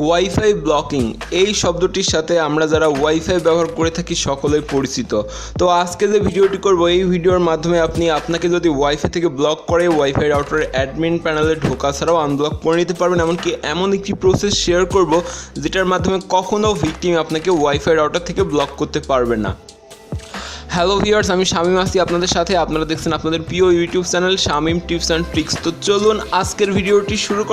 Wifi blocking এই শব্দটির সাথে আমরা যারা ওয়াইফাই ব্যবহার করে থাকি সকলেই পরিচিত। তো আজকে যে ভিডিওটি করব এই ভিডিওর মাধ্যমে আপনাকে যদি ওয়াইফাই থেকে ব্লক করে ওয়াইফাই রাউটারের অ্যাডমিন প্যানেলে ঢোকা ছাড়াও আনব্লক করে নিতে পারবেন। এমনকি এমন একটি প্রসেস শেয়ার করব যেটার মাধ্যমে কখনও ভিকটিম আপনাকে ওয়াইফাই রাউটার থেকে ব্লক করতে পারবে না। হ্যালো ভিউয়ার্স, আমি শামিম আছি আপনাদের সাথে। আপনারা দেখছেন আপনাদের প্রিয় YouTube channel Shamim tips and tricks. তো চলুন আজকের ভিডিওটি শুরু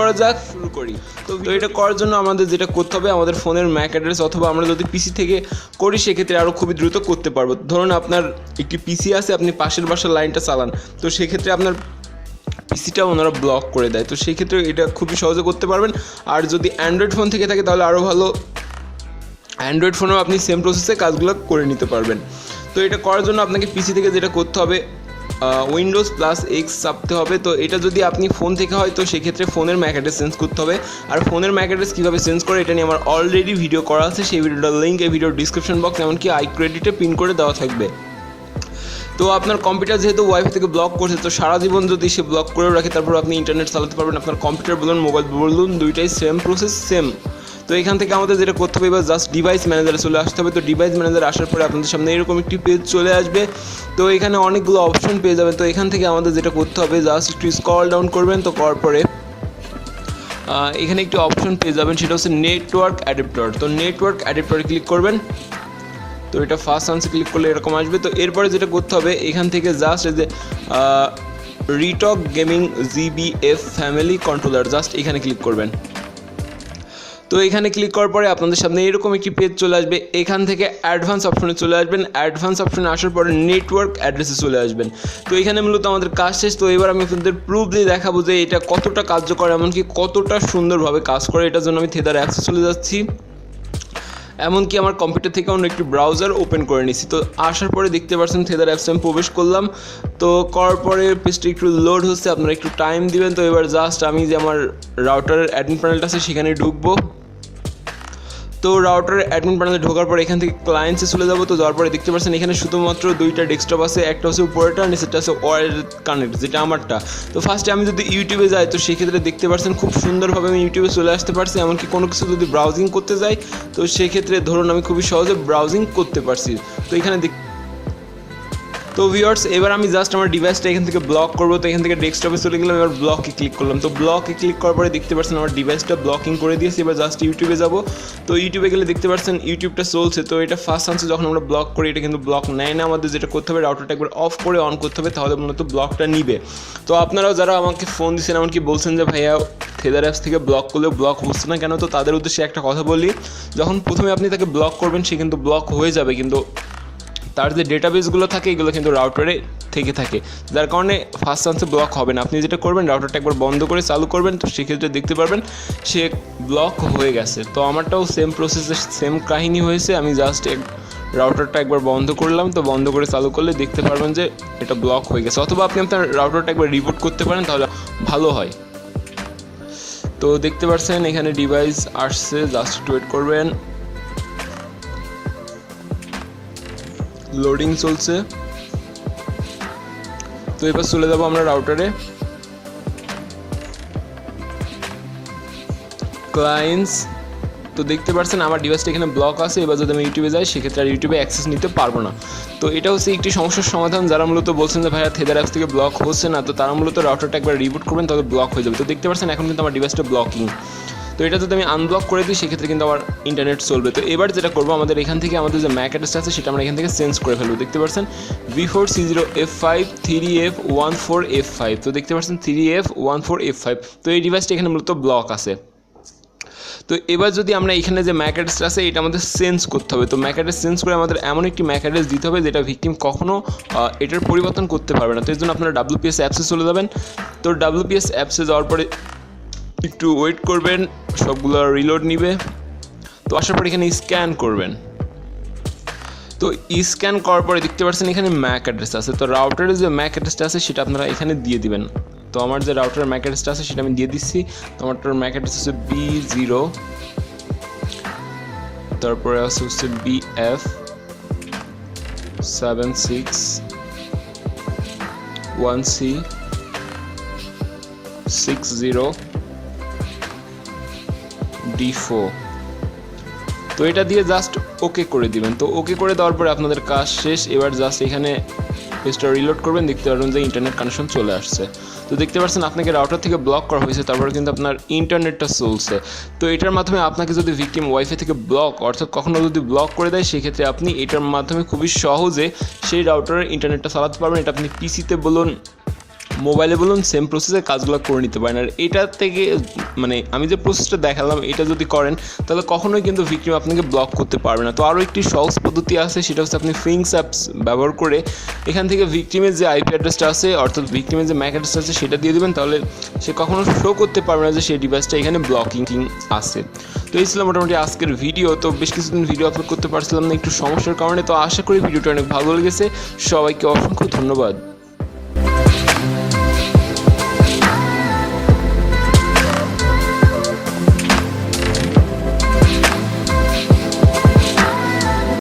করি। তো এটা করার জন্য আমাদের যেটা করতে হবে, আমাদের ফোনের ম্যাক অ্যাড্রেস অথবা আমরা যদি পিসি থেকে করি সেক্ষেত্রে আরও খুবই দ্রুত করতে পারবো। ধরুন আপনার একটি পিসি আছে, আপনি পাশের বাসার লাইনটা চালান, তো সেক্ষেত্রে আপনার পিসিটা ওনারা ব্লক করে দেয়। তো সেই ক্ষেত্রে এটা খুবই সহজে করতে পারবেন। আর যদি অ্যান্ড্রয়েড ফোন থেকে থাকে তাহলে আরও ভালো, অ্যান্ড্রয়েড ফোনেও আপনি সেম প্রসেসে কাজগুলো করে নিতে পারবেন। তো এটা করার জন্য আপনাকে পিসি থেকে যেটা করতে হবে, উইন্ডোজ +X চাপতে হবে। তো এটা যদি আপনি ফোন থেকে হয় তো সেক্ষেত্রে ফোনের ম্যাক অ্যাড্রেস চেঞ্জ করতে হবে। আর ফোনের ম্যাক অ্যাড্রেস কীভাবে চেঞ্জ করে এটা নিয়ে আমার অলরেডি ভিডিও করা আছে, সেই ভিডিওটার লিঙ্ক এই ভিডিওর ডিসক্রিপশন বক্স এমনকি আই ক্রেডিটে পিন করে দেওয়া থাকবে। তো আপনার কম্পিউটার যেহেতু ওয়াইফাই থেকে ব্লক করছে, তো সারা জীবন যদি সে ব্লক করে রাখে তারপর আপনি ইন্টারনেট চালাতে পারবেন। আপনার কম্পিউটার বলুন, মোবাইল বলুন, দুইটাই সেম প্রসেস, সেম। তো এখান থেকে আমাদের যেটা করতে হবে, এবার জাস্ট ডিভাইস ম্যানেজারে চলে আসতে হবে। তো ডিভাইস ম্যানেজার আসার পরে আপনাদের সামনে এরকম একটি পেজ চলে আসবে। তো এখানে অনেকগুলো অপশন পেয়ে যাবেন। তো এখান থেকে আমাদের যেটা করতে হবে, জাস্ট একটু স্ক্রল ডাউন করবেন। তো করার পরে এখানে একটি অপশন পেয়ে যাবেন, সেটা হচ্ছে নেটওয়ার্ক অ্যাডাপ্টার। তো নেটওয়ার্ক অ্যাডাপ্টারে ক্লিক করবেন। তো এটা ফার্স্ট চান্সে ক্লিক করলে এরকম আসবে। তো এরপরে যেটা করতে হবে, এখান থেকে জাস্ট এই যে রিটক gaming GBF family controller, just এখানে ক্লিক করবেন। তো এখানে ক্লিক করার পরে আপনাদের সামনে এরকম একটি পেজ চলে আসবে। এখান থেকে অ্যাডভান্স অপশনে চলে আসবেন। অ্যাডভান্স অপশনে আসার পরে নেটওয়ার্ক অ্যাড্রেসে চলে আসবেন। তো এখানে মূলত আমাদের কাজ শেষ। তো এবার আমি আপনাদের প্রুফ দিয়ে দেখাবো যে এটা কতটা কার্যকর, এমনকি কতটা সুন্দরভাবে কাজ করে। এটার জন্য আমি থেদার অ্যাপসে চলে যাচ্ছি, এমনকি আমার কম্পিউটার থেকে অন্য একটি ব্রাউজার ওপেন করে নিচ্ছি। তো আসার পরে দেখতে পাচ্ছেন থেদার অ্যাপসে আমি প্রবেশ করলাম। তো করার পরে পেজটি একটু লোড হচ্ছে, আপনারা একটু টাইম দিবেন। তো এবার জাস্ট আমি যে আমার রাউটারের অ্যাডমিন প্যানেলটা আছে সেখানে ঢুকবো। তো রাউটারের অ্যাডমিন প্যানেলে ঢোকার পর এখান থেকে ক্লায়েন্টসে চলে যাবো। তো যাওয়ার পরে দেখতে পাচ্ছেন এখানে শুধুমাত্র দুইটা ডেস্কটপ আছে, একটা হচ্ছে উপরেটা, নিচেরটা আছে ওয়্যারলেস কানেক্ট, যেটা আমারটা। তো ফার্স্টে আমি যদি ইউটিউবে যাই তো সেক্ষেত্রে দেখতে পাচ্ছেন খুব সুন্দরভাবে আমি ইউটিউবে চলে আসতে পারছি। এমনকি কোনো কিছু যদি ব্রাউজিং করতে যাই তো সেক্ষেত্রে ধরুন আমি খুবই সহজে ব্রাউজিং করতে পারছি। তো এখানে তো ভিউয়ার্স, এবার আমি জাস্ট আমার ডিভাইসটা এখান থেকে ব্লক করবো। তো এখান থেকে ডেস্কটপে চলে গেলাম, এবার ব্লকে ক্লিক করলাম। তো ব্লকে ক্লিক করার পরে দেখতে পাচ্ছেন আমার ডিভাইসটা ব্লকিং করে দিয়েছি। এবার জাস্ট ইউটিউবে যাব। তো ইউটিউবে গেলে দেখতে পাচ্ছেন ইউটিউবটা চলছে। তো এটা ফার্স্ট চান্সে যখন আমরা ব্লক করি এটা কিন্তু ব্লক নেয় না। আমাদের যেটা করতে হবে, রাউটারটা একবার অফ করে অন করতে হবে, তাহলে মূলত ব্লকটা নিবে। তো আপনারাও যারা আমাকে ফোন দিচ্ছেন, এমনকি বলছেন যে ভাইয়া থেদার অ্যাপস থেকে ব্লক করলেও ব্লক হচ্ছে না কেন, তো তাদের উদ্দেশ্যে একটা কথা বলি, যখন প্রথমে আপনি তাকে ব্লক করবেন সে কিন্তু ব্লক হয়ে যাবে, কিন্তু তার যে ডেটাবেসগুলো থাকে এগুলো কিন্তু রাউটারে থেকে থাকে, যার কারণে ফার্স্ট চান্সে ব্লক হবে না। আপনি যেটা করবেন, রাউটারটা একবার বন্ধ করে চালু করবেন, তো সেক্ষেত্রে দেখতে পারবেন সে ব্লক হয়ে গেছে। তো আমারটাও সেম প্রসেসে সেম কাহিনী হয়েছে। আমি জাস্ট রাউটারটা একবার বন্ধ করলাম, তো বন্ধ করে চালু করলে দেখতে পারবেন যে এটা ব্লক হয়ে গেছে। অথবা আপনি আপনার রাউটারটা একবার রিবুট করতে পারেন, তাহলে ভালো হয়। তো দেখতে পাচ্ছেন এখানে ডিভাইস আসছে, জাস্ট একটু ওয়েট করবেন, লোডিং চলছে। তো এবার চলে যাবো আমরা রাউটারে, ক্লায়েন্টস। তো দেখতে পাচ্ছেন আমার ডিভাইসটা এখানে ব্লক আছে। এবার যদি আমি ইউটিউবে যাই সেক্ষেত্রে আর ইউটিউবে অ্যাক্সেস নিতে পারবো না। তো এটা হচ্ছে একটি সমস্যার সমাধান। যারা মূলত বলছেন যে ভাইয়া থেদার অ্যাপস থেকে ব্লক হচ্ছে না, তো তারা মূলত রাউটারটা একবার রিবুট করবেন, তাহলে ব্লক হয়ে যাবে। তো দেখতে পাচ্ছেন এখন কিন্তু আমার ডিভাইসটা ব্লকিং। তো এটা যদি আমি আনব্লক করে দিই সেক্ষেত্রে কিন্তু আমার ইন্টারনেট চলবে। তো এবার যেটা করবো, আমাদের এখান থেকে আমাদের যে ম্যাক অ্যাড্রেসটা আছে সেটা আমরা এখান থেকে চেঞ্জ করে ফেলবো। দেখতে পাচ্ছেন V4C0F5 3F14F5। তো দেখতে পাচ্ছেন 3F14F5। তো এই ডিভাইসটা এখানে মূলত ব্লক আছে। তো এবার যদি আমরা এখানে যে ম্যাক অ্যাড্রেসটা আছে এটা আমাদের চেঞ্জ করতে হবে। তো ম্যাক অ্যাড্রেস চেঞ্জ করে আমাদের এমন একটি ম্যাক অ্যাড্রেস দিতে হবে যেটা ভিকটিম কখনো এটার পরিবর্তন করতে পারবে না। তো এর জন্য আপনারা WPS অ্যাপসে চলে যাবেন। তো WPS অ্যাপসে যাওয়ার পরে একটু ওয়েট করবেন, সবগুলো রিলোড নিবে। তো আসার পর এখানে স্ক্যান করবেন। তো স্ক্যান করার পরে দেখতে পাচ্ছেন এখানে ম্যাক অ্যাড্রেস আছে। তো রাউটারের যে ম্যাক অ্যাড্রেসটা আছে সেটা আপনারা এখানে দিয়ে দিবেন। তো আমার যে রাউটারের ম্যাক অ্যাড্রেসটা আছে সেটা আমি দিয়ে দিচ্ছি। তো আমারটার ম্যাক অ্যাড্রেস হচ্ছে B0, তারপরে আছে হচ্ছে BF761C60 D4। তো এটা দিয়ে জাস্ট ওকে করে দিবেন। তো ওকে করে দেওয়ার পরে আপনাদের কাজ শেষ। এবার জাস্ট এখানে পেজটা রিলোড করবেন, দেখতে পারবেন যে ইন্টারনেট কানেকশন চলে আসছে। তো দেখতে পাচ্ছেন আপনাকে রাউটার থেকে ব্লক করা হয়েছে, তারপরে কিন্তু আপনার ইন্টারনেটটা চলছে। তো এটার মাধ্যমে আপনাকে যদি ভিকটিম ওয়াইফাই থেকে ব্লক অর্থাৎ কখনো যদি ব্লক করে দেয়, সেক্ষেত্রে আপনি এটার মাধ্যমে খুবই সহজে সেই রাউটারের ইন্টারনেটটা চালাতে পারবেন। এটা আপনি পিসিতে বলুন, মোবাইলে বলুন, সেম প্রসেসে কাজগুলো করে নিতে পারেন। আর এটা থেকে মানে আমি যে প্রসেসটা দেখালাম, এটা যদি করেন তাহলে কখনোই কিন্তু ভিকটিম আপনাকে ব্লক করতে পারবে না। তো আরও একটি সহজ পদ্ধতি আছে, সেটা হচ্ছে আপনি ফিংস অ্যাপস ব্যবহার করে এখান থেকে ভিকটিমের যে আইপি অ্যাড্রেসটা আছে অর্থাৎ ভিকটিমের যে ম্যাক অ্যাড্রেসটা আছে সেটা দিয়ে দেবেন, তাহলে সে কখনো শো করতে পারবে না যে সেই ডিভাইসটা এখানে ব্লকিং আছে। তো এই ছিল মোটামুটি আজকের ভিডিও। তো বেশ কিছুদিন ভিডিও আপলোড করতে পারছিলাম না একটু সমস্যার কারণে। তো আশা করি ভিডিওটা অনেক ভালো লেগেছে। সবাইকে অসংখ্য ধন্যবাদ।